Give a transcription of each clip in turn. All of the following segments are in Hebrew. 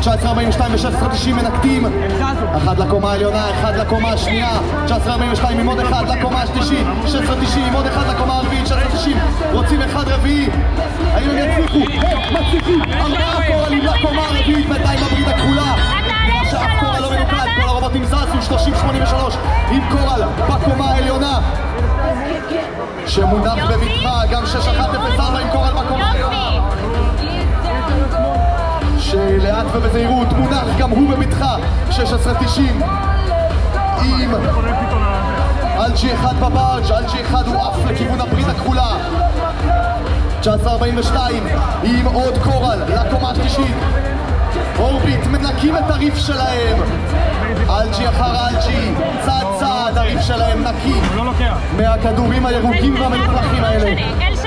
1942 ו-1690 מנקטים. אחד לקומה העליונה, אחד לקומה השנייה. 1942 עם עוד אחד לקומה השלישית. 1690 עם עוד אחד לקומה הרביעית. 1690 רוצים אחד רביעי. האם הם יצליחו? מצליחים! 4 קורלים לקומה הרביעית בינתיים בברית הכחולה. שאף קורל לא מנוקד, כל הרובוטים זזו. 3083 עם קורל בקומה העליונה שמונח בבטחה. גם 6104 עם קורל בקומה העליונה שלאט ובזהירות מונח גם הוא בבטחה. 1690 עם אלג'י אחד בבארג'. אלג'י אחד הוא עף לכיוון הברית הכחולה. 1942 עם עוד קורל לקומה השלישית. אורביט מנקים את הריף שלהם. אלג'י אחר אלג'י, צעד צעד הריף שלהם נקי מהכדורים הירוקים והמלוכלכים האלה. L3,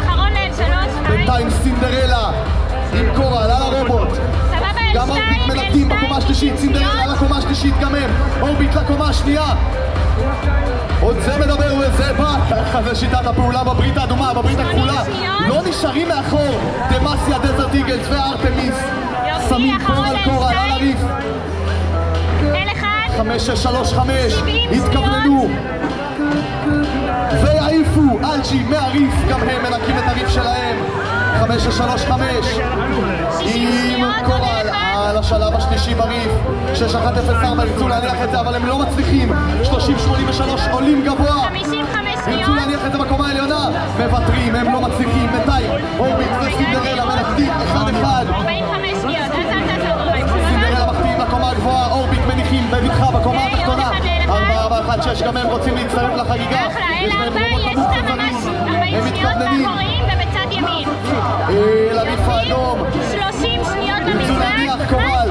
אחרון ל-L3. בינתיים סינדרלה עם קורל על הרובוט. גם אורביט מנקים בקומה השלישית. סינדרלה על הקומה השלישית גם הם. אורביט לקומה השנייה. עוד זה מדבר וזה בא. ככה זה שיטת הפעולה בברית האדומה, בברית הכחולה. לא נשארים מאחור. דמאסיה, דזרט איגלס וארטמיס שמים קורל קורל על הריף. 5635 התכווננו ויעיפו אלג'י מהריף. גם הם מנקים את הריף שלהם. 5635 עם קורל על השלב השלישי בריף. 6104 ירצו להניח את זה אבל הם לא מצליחים. 3083 עולים גבוה, ירצו להניח את זה בקומה העליונה, מוותרים, הם לא מצליחים. בינתיים אורביט וסינדרלה מנחתים 1-1. סינדרלה מחטיאים לקומה הגבוהה, אורביט מניחים בבטחה בקומה התחתונה. 4-4-1-6 גם הם רוצים להצטרף לחגיגה. יש להם רובוט המוחצנים, הם מתכווננים אל הריף האדום. 30 שניות ירצו להניח קורל,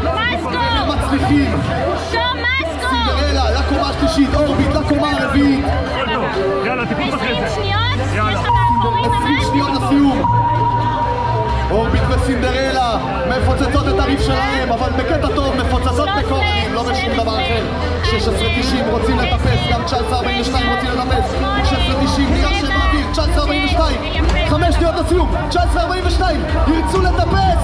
הם מצליחים. סינדרלה לקומה השלישית, אורביט לקומה הרביעית. 20 שניות, יש לך מאחורים 20 שניות לסיום. אורביט וסינדרלה מפוצצות את הריף שלהם, אבל בקטע טוב מפוצצות בקורלים, לא בשום דבר אחר. 1690 רוצים לטפס, גם 1942 רוצים לטפס. 1690 נראה שהם באוויר. 1942 5 שניות לסיום. 1942 ירצו לטפס